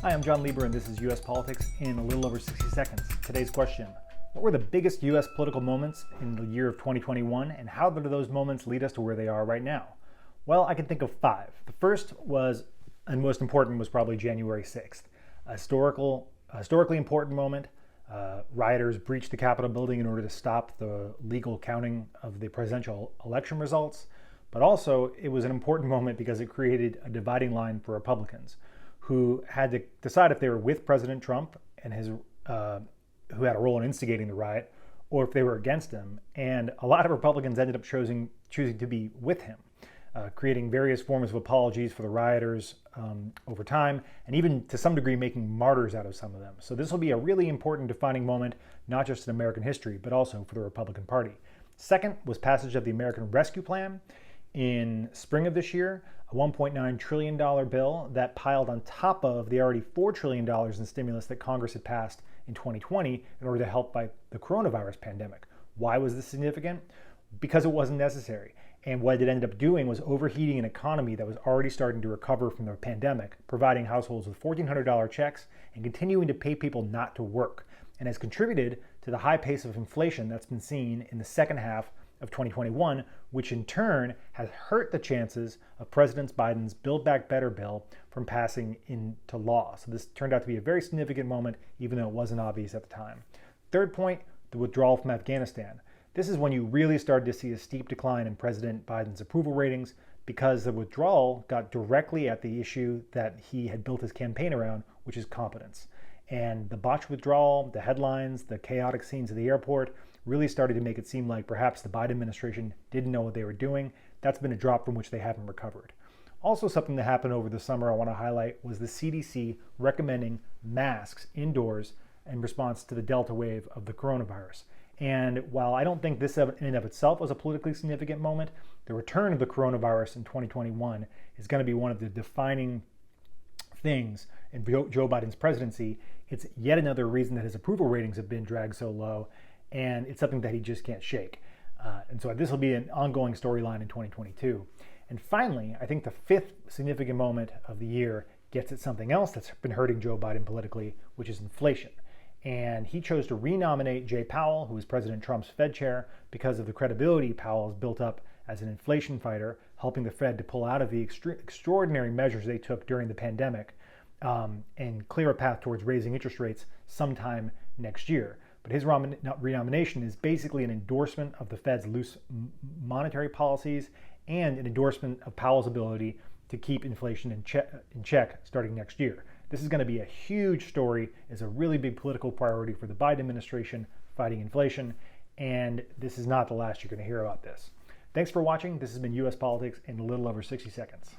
Hi, I'm John Lieber, and this is U.S. Politics in a little over 60 seconds. Today's question: what were the biggest U.S. political moments in the year of 2021, and how did those moments lead us to where they are right now? Well, I can think of five. The first was, and most important, was probably January 6th. A historically important moment. Rioters breached the Capitol building in order to stop the legal counting of the presidential election results. But also, it was an important moment because it created a dividing line for Republicans, who had to decide if they were with President Trump and his, who had a role in instigating the riot, or if they were against him. And a lot of Republicans ended up choosing to be with him, creating various forms of apologies for the rioters over time, and even to some degree making martyrs out of some of them. So this will be a really important defining moment, not just in American history, but also for the Republican Party. Second was passage of the American Rescue Plan in spring of this year, a $1.9 trillion bill that piled on top of the already $4 trillion in stimulus that Congress had passed in 2020 in order to help fight the coronavirus pandemic. Why was this significant? Because it wasn't necessary. And what it ended up doing was overheating an economy that was already starting to recover from the pandemic, providing households with $1,400 checks and continuing to pay people not to work, and has contributed to the high pace of inflation that's been seen in the second half of 2021, which in turn has hurt the chances of President Biden's Build Back Better bill from passing into law. So this turned out to be a very significant moment, even though it wasn't obvious at the time. Third point, the withdrawal from Afghanistan. This is when you really started to see a steep decline in President Biden's approval ratings, because the withdrawal got directly at the issue that he had built his campaign around, which is competence. And the botched withdrawal, the headlines, the chaotic scenes at the airport really started to make it seem like perhaps the Biden administration didn't know what they were doing. That's been a drop from which they haven't recovered. Also, something that happened over the summer I want to highlight was the CDC recommending masks indoors in response to the Delta wave of the coronavirus. And while I don't think this in and of itself was a politically significant moment, the return of the coronavirus in 2021 is going to be one of the defining things in Joe Biden's presidency. It's yet another reason that his approval ratings have been dragged so low, and it's something that he just can't shake. And so this will be an ongoing storyline in 2022. And finally, I think the fifth significant moment of the year gets at something else that's been hurting Joe Biden politically, which is inflation. And he chose to renominate Jay Powell, who was President Trump's Fed chair, because of the credibility Powell has built up as an inflation fighter, helping the Fed to pull out of the extraordinary measures they took during the pandemic and clear a path towards raising interest rates sometime next year. But his renomination is basically an endorsement of the Fed's loose monetary policies and an endorsement of Powell's ability to keep inflation in check starting next year. This is going to be a huge story. It's a really big political priority for the Biden administration, fighting inflation, and this is not the last you're going to hear about this. Thanks for watching. This has been U.S. Politics in a little over 60 seconds.